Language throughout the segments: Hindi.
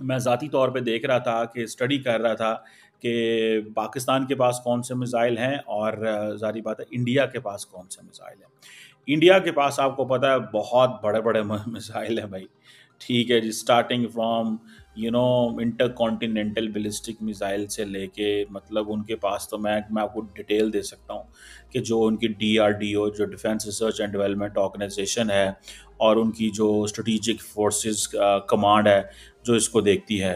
मैं ज़ाती तौर पे देख रहा था कि स्टडी कर रहा था कि पाकिस्तान के पास कौन से मिसाइल हैं और ज़ाहिर बात है इंडिया के पास कौन से मिसाइल हैं। इंडिया के पास आपको पता है बहुत बड़े-बड़े मिसाइल हैं भाई। ठीक है जी, starting from inter continental ballistic missile से लेके मतलब उनके पास तो मैं आपको डिटेल दे सकता हूँ कि जो उनकी DRDO जो defence research and development organisation है और उनकी जो स्ट्रेटेजिक फोर्सेस कमांड है जो इसको देखती है।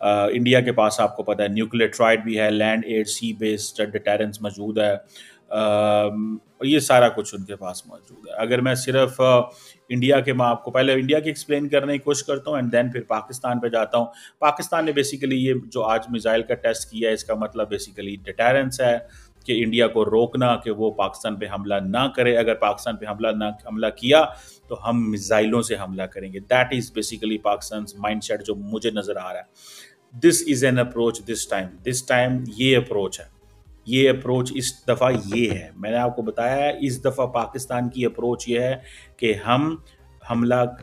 इंडिया के पास आपको पता है न्यूक्लियर ट्राइड भी है, लैंड एयर सी बेस्ड डिटेरेंस मौजूद है। ये सारा कुछ उनके पास मौजूद है। अगर मैं सिर्फ इंडिया के मैं आपको पहले इंडिया की एक्सप्लेन करने की कोशिश करता हूँ एंड देन फिर पाकिस्तान पे जाता हूँ। पाकिस्तान ने बेसिकली ये जो आज मिसाइल का टेस्ट किया है इसका मतलब बेसिकली डिटेरेंस है कि इंडिया को रोकना कि वो पाकिस्तान पे हमला ना करे। अगर पाकिस्तान पे हमला किया तो हम मिसाइलों से हमला करेंगे। That is basically Pakistan mindset जो मुझे नज़र आ रहा है। This is an approach this time ये अप्रोच है। ये अप्रोच इस दफ़ा ये है, मैंने आपको बताया है इस दफ़ा पाकिस्तान की अप्रोच ये है कि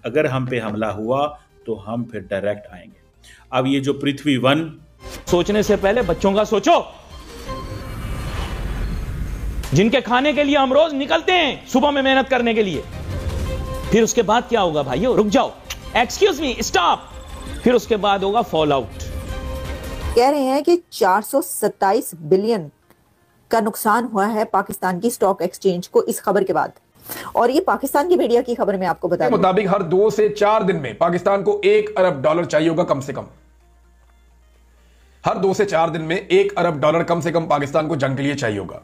अगर हम पे हमला हुआ तो हम फिर डायरेक्ट आएंगे। अब ये जो पृथ्वी 1 सोचने से पहले बच्चों का सोचो, जिनके खाने के लिए हम रोज निकलते हैं सुबह में मेहनत करने के लिए। फिर उसके बाद क्या होगा भाइयों? रुक जाओ, एक्सक्यूज मी, स्टॉप। फिर उसके बाद होगा फॉल आउट। कह रहे हैं कि 427 बिलियन का नुकसान हुआ है पाकिस्तान की स्टॉक एक्सचेंज को इस खबर के बाद, और ये पाकिस्तान की मीडिया की खबर में आपको बता दूं। मुताबिक हर 2 से 4 दिन में पाकिस्तान को $1 अरब चाहिए होगा कम से कम। हर 2 से 4 दिन में $1 अरब कम से कम पाकिस्तान को जंग के लिए चाहिए होगा।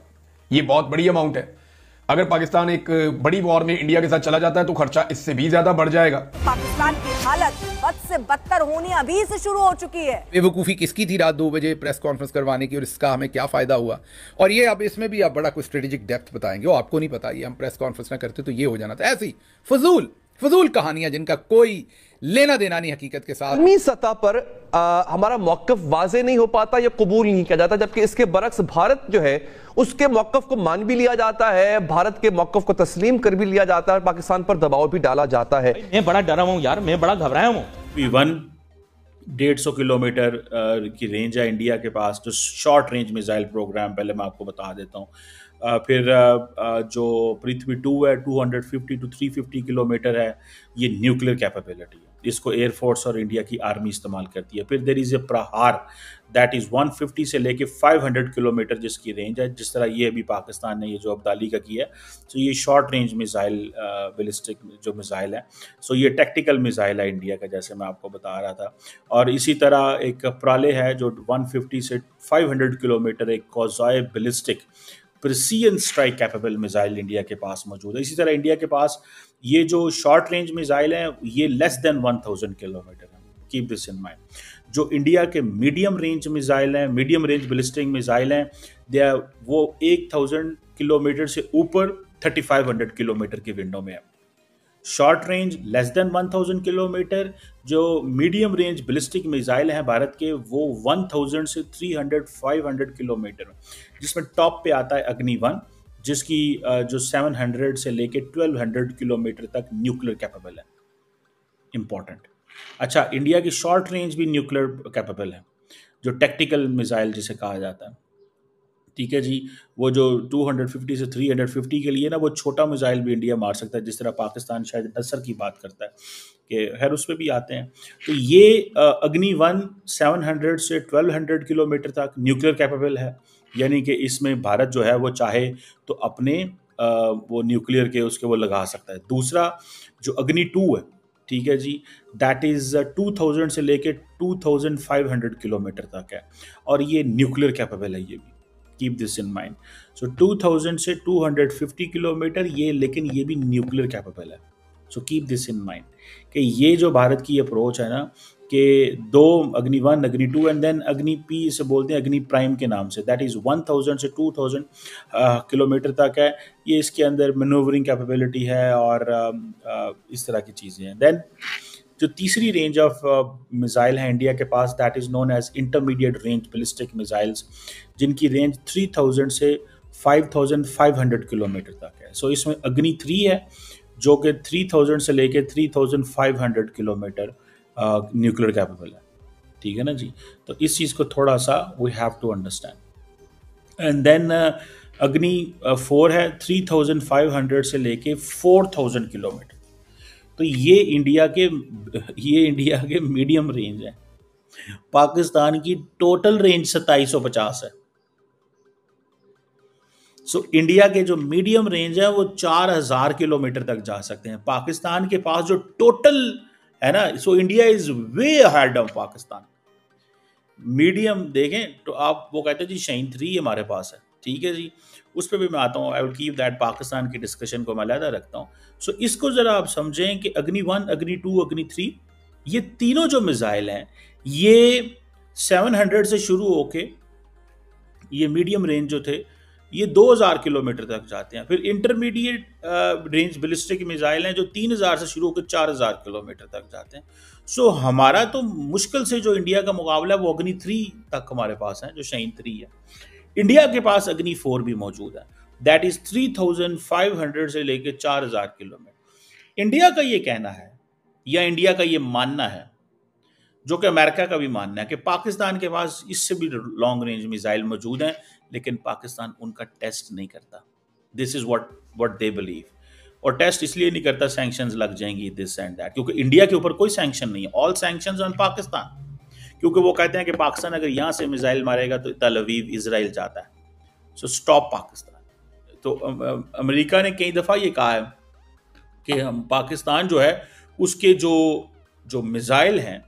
ये बहुत बड़ी अमाउंट है। अगर पाकिस्तान एक बड़ी वॉर में इंडिया के साथ चला जाता है तो खर्चा इससे भी ज्यादा बढ़ जाएगा। पाकिस्तान की हालत बद से बदतर होनी अभी से शुरू हो चुकी है। बेवकूफ़ी किसकी थी रात 2 बजे प्रेस कॉन्फ्रेंस करवाने की, और इसका हमें क्या फायदा हुआ? और ये अब इसमें भी आप बड़ा कोई स्ट्रेटेजिक डेप्थ बताएंगे, वो आपको नहीं पता। ये हम प्रेस कॉन्फ्रेंस ना करते तो ये हो जाना था। ऐसी फजूल कहानियां जिनका कोई लेना देना नहीं हकीकत के साथ। आलमी सतह पर हमारा मौकफ वाजे नहीं हो पाता या कबूल नहीं किया जाता, जबकि इसके बरक्स भारत जो है उसके मौकफ को मान भी लिया जाता है, भारत के मौकफ को तस्लीम कर भी लिया जाता है, पाकिस्तान पर दबाव भी डाला जाता है। मैं बड़ा डरा हूं यार, मैं बड़ा घबराया हूं। 150 किलोमीटर की रेंज है इंडिया के पास, जो शॉर्ट रेंज मिसाइल प्रोग्राम पहले मैं आपको बता देता हूँ। फिर जो पृथ्वी 2 है 250 to 350 किलोमीटर है, ये न्यूक्लियर कैपेबिलिटी है। इसको एयरफोर्स और इंडिया की आर्मी इस्तेमाल करती है। फिर देयर इज़ ए प्रहार दैट इज़ 150 से लेके 500 किलोमीटर जिसकी रेंज है, जिस तरह ये अभी पाकिस्तान ने ये जो अब्दाली का किया है। सो ये शॉर्ट रेंज मिसाइल बैलिस्टिक जो मिसाइल है, सो ये टैक्टिकल मिसाइल है इंडिया का, जैसे मैं आपको बता रहा था। और इसी तरह एक प्राले है जो 150 से 500 किलोमीटर, एक कौज़ाए ballistic precision strike capable missile India के पास मौजूद है। इसी तरह इंडिया के पास ये जो शॉर्ट रेंज मिसाइल हैं ये लेस देन 1000 किलोमीटर है। Keep this in mind. जो इंडिया के मीडियम रेंज मिसाइल हैं, मीडियम रेंज बैलिस्टिक मिसाइल हैं, वो 1000 किलोमीटर से ऊपर 3500 किलोमीटर की विंडो में है। Short range less than 1000 kilometre, जो मीडियम रेंज बैलिस्टिक मिसाइल हैं भारत के, वो 1000 से 300-500 किलोमीटर, जिसमें टॉप पे आता है अग्नि 1, जिसकी जो 700 से लेके 1200 किलोमीटर तक न्यूक्लियर कैपेबल है। इंपॉर्टेंट। अच्छा, इंडिया की शॉर्ट रेंज भी न्यूक्लियर कैपेबल है, जो टैक्टिकल मिसाइल जिसे कहा जाता है। ठीक है जी, वो जो 250 से 350 के लिए ना, वो छोटा मिसाइल भी इंडिया मार सकता है, जिस तरह पाकिस्तान शायद नसर की बात करता है कि खैर उस पर भी आते हैं। तो ये अग्नि 1 700 से 1200 किलोमीटर तक न्यूक्लियर कैपेबल है, यानी कि इसमें भारत जो है वो चाहे तो अपने वो न्यूक्लियर के उसके वो लगा सकता है। दूसरा जो अग्नि 2 है, ठीक है जी, दैट इज़ 2000 से लेके 2500 किलोमीटर तक है, और ये न्यूक्लियर कैपेबल है ये भी। Keep this in mind. So 2000 से 250 किलोमीटर ये, लेकिन ये भी न्यूक्लियर कैपेबल है। So keep this in mind कि ये जो भारत की अप्रोच है ना, कि 2 अग्नि 1 अग्नि 2 एंड देन अग्नि पी, इसे बोलते हैं अग्नि प्राइम के नाम से, दैट इज़ 1000 से 2000 किलोमीटर तक है। ये इसके अंदर मैनूवरिंग कैपेबिलिटी है और इस तरह की चीज़ें हैं। देन जो तीसरी रेंज ऑफ मिसाइल है इंडिया के पास, that is known as intermediate range ballistic missiles, जिनकी रेंज 3000 से 5500 किलोमीटर तक है। सो इसमें अग्नि 3 है जो कि 3000 से लेके 3500 किलोमीटर न्यूक्लियर कैपेबल है। ठीक है ना जी। तो इस चीज़ को थोड़ा सा we have to understand. And then Agni 4 है 3500 से लेके 4000 किलोमीटर। तो ये इंडिया के मीडियम रेंज है। पाकिस्तान की टोटल रेंज 2750 है। सो इंडिया के जो मीडियम रेंज है वो 4000 किलोमीटर तक जा सकते हैं। पाकिस्तान के पास जो टोटल है ना, so India is way ahead of Pakistan. Medium देखें तो आप वो कहते हैं जी शाहीन 3 हमारे पास है, ठीक है जी, उस पर भी मैं आता हूँ। I will keep that, Pakistan की डिस्कशन को मैं अलग रखता हूँ। सो इसको जरा आप समझें कि अग्नि 1, अग्नि 2, अग्नि 3, ये तीनों जो मिसाइल हैं ये 700 से शुरू होके ये मीडियम रेंज जो थे ये 2000 किलोमीटर तक जाते हैं। फिर इंटरमीडिएट रेंज बैलिस्टिक मिसाइल हैं जो 3000 से शुरू होकर 4000 किलोमीटर तक जाते हैं। सो हमारा तो मुश्किल से जो इंडिया का मुकाबला है वो अग्नि 3 तक हमारे पास है, जो शाहीन 3 है। इंडिया के पास अग्नि 4 भी मौजूद है, दैट इज 3500 से लेकर 4000 किलोमीटर। इंडिया का ये कहना है या इंडिया का ये मानना है, जो कि अमेरिका का भी मानना है, कि पाकिस्तान के पास इससे भी लॉन्ग रेंज मिसाइल मौजूद हैं, लेकिन पाकिस्तान उनका टेस्ट नहीं करता। This is what they believe. और टेस्ट इसलिए नहीं करता, सैंक्शंस लग जाएंगी दिस एंड दैट, क्योंकि इंडिया के ऊपर कोई सैंक्शन नहीं है, ऑल सैंक्शंस ऑन पाकिस्तान। क्योंकि वो कहते हैं कि पाकिस्तान अगर यहाँ से मिसाइल मारेगा तो तल अवीव इजराइल जाता है, सो स्टॉप पाकिस्तान। तो अमेरिका ने कई दफ़ा ये कहा है कि हम पाकिस्तान जो है उसके जो मिसाइल हैं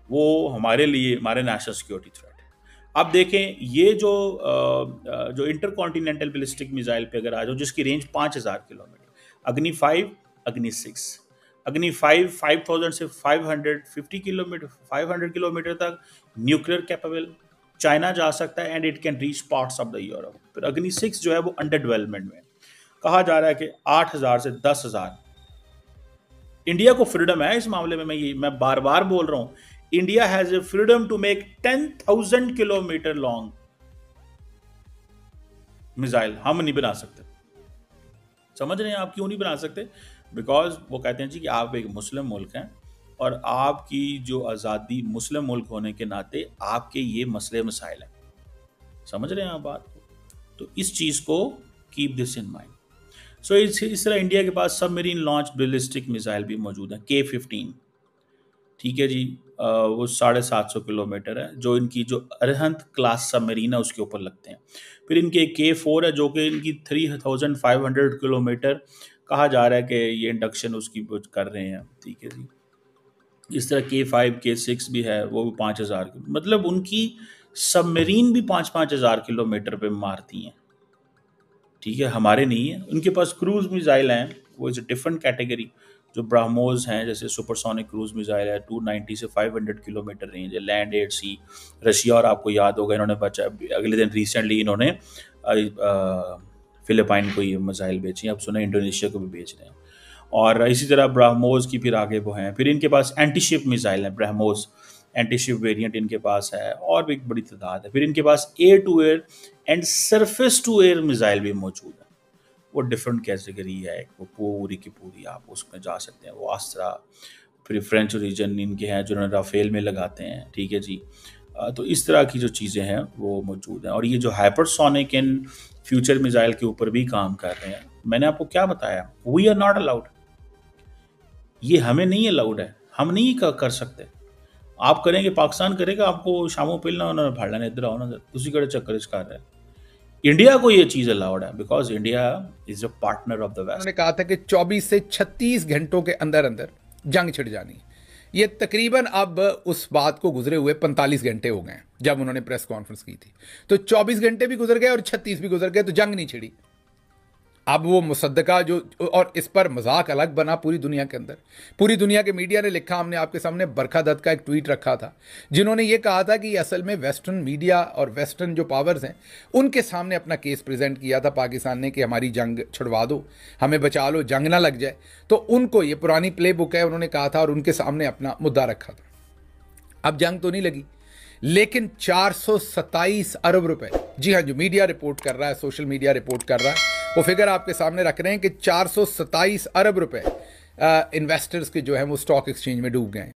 वो हमारे लिए हमारे नेशनल सिक्योरिटी थ्रेट है। अब देखें ये जो इंटरकॉन्टिनेंटल बैलिस्टिक मिसाइल पे अगर आ जाओ, जिसकी रेंज 5000 किलोमीटर, अग्नि 5, अग्नि 6, अग्नि 5 5000 से 550 किलोमीटर 500 किलोमीटर तक न्यूक्लियर कैपेबल, चाइना जा सकता है and it can reach parts of the Europe. फिर अग्नि 6 जो है वो अंडर डेवलपमेंट में, कहा जा रहा है कि 8000 से 10000। इंडिया को फ्रीडम है इस मामले में, मैं बार बार बोल रहा हूं, India has a freedom to make 10,000 kilometre long missile. हम नहीं बना सकते। समझ रहे हैं आप क्यों नहीं बना सकते? बिकॉज वो कहते हैं जी कि आप एक मुस्लिम मुल्क हैं और आपकी जो आज़ादी, मुस्लिम मुल्क होने के नाते आपके ये मसले मसाइल हैं। समझ रहे हैं आप बात को? तो इस चीज़ को कीप दिस इन माइंड। सो इस तरह इंडिया के पास सबमरीन लॉन्च बैलिस्टिक मिसाइल भी मौजूद है, K-15, ठीक है जी, वो 750 किलोमीटर है, जो इनकी जो अरहंत क्लास सबमरीन है उसके ऊपर लगते हैं। फिर इनके K-4 है जो कि इनकी 3500 किलोमीटर, कहा जा रहा है कि ये इंडक्शन उसकी कर रहे हैं, ठीक है जी। इस तरह K-5, K-6 भी है, वो भी 5000, मतलब उनकी सबमरीन भी 5-5 किलोमीटर पे मारती हैं, ठीक है, हमारे नहीं है। उनके पास क्रूज मिसाइल हैं, वो इज डिफरेंट कैटेगरी, जो ब्राह्मोस हैं, जैसे सुपरसोनिक क्रूज मिसाइल है, 290 से 500 किलोमीटर रेंज है, लैंड, एयर, सी। रशिया, और आपको याद होगा इन्होंने अगले दिन रिसेंटली इन्होंने फिलिपाइन को ये मिसाइल बेची, अब सुना इंडोनेशिया को भी बेच रहे हैं। और इसी तरह ब्राह्मोस की फिर आगे वो हैं। फिर इनके पास एंटीशिप मिसाइल है, ब्राह्मोस एंटीशिप वेरिएंट इनके पास है, और भी एक बड़ी तादाद है। फिर इनके पास air to air and surface to air missile भी मौजूद है, वो डिफरेंट कैटेगरी है, वो पूरी की पूरी आप उसमें जा सकते हैं, वो आस्त्रा। फिर फ्रेंच ओरिजिन इनके हैं जो राफेल में लगाते हैं, ठीक है जी। तो इस तरह की जो चीज़ें हैं वो मौजूद हैं। और ये जो हाइपरसोनिक एंड फ्यूचर मिसाइल के ऊपर भी काम कर रहे हैं। मैंने आपको क्या बताया, वी आर नॉट अलाउड, ये हमें नहीं अलाउड है, हम नहीं कर सकते। आप करेंगे, पाकिस्तान करेगा, आपको शामों पिलना उन्होंने भाड़ लेना, इधर आओ ना, उसी कड़े चक्कर इस कर रहे हैं। इंडिया को ये चीज अलाउड है because India is a partner of the west. उन्होंने कहा था कि 24 से 36 घंटों के अंदर अंदर जंग छिड़ जानी। ये तकरीबन अब उस बात को गुजरे हुए 45 घंटे हो गए जब उन्होंने प्रेस कॉन्फ्रेंस की थी। तो 24 घंटे भी गुजर गए और 36 भी गुजर गए, तो जंग नहीं छिड़ी। अब वो मुसद्दका जो, और इस पर मजाक अलग बना पूरी दुनिया के अंदर, पूरी दुनिया के मीडिया ने लिखा। हमने आपके सामने बरखा दत्त का एक ट्वीट रखा था जिन्होंने ये कहा था कि असल में वेस्टर्न मीडिया और वेस्टर्न जो पावर्स हैं उनके सामने अपना केस प्रेजेंट किया था पाकिस्तान ने कि हमारी जंग छुड़वा दो, हमें बचा लो, जंग ना लग जाए। तो उनको ये पुरानी प्ले बुक है, उन्होंने कहा था और उनके सामने अपना मुद्दा रखा था। अब जंग तो नहीं लगी, लेकिन 427 अरब रुपए, जी हाँ, जो मीडिया रिपोर्ट कर रहा है, सोशल मीडिया रिपोर्ट कर रहा है, वो फिगर आपके सामने रख रहे हैं कि 427 अरब रुपए इन्वेस्टर्स के जो है वो स्टॉक एक्सचेंज में डूब गए।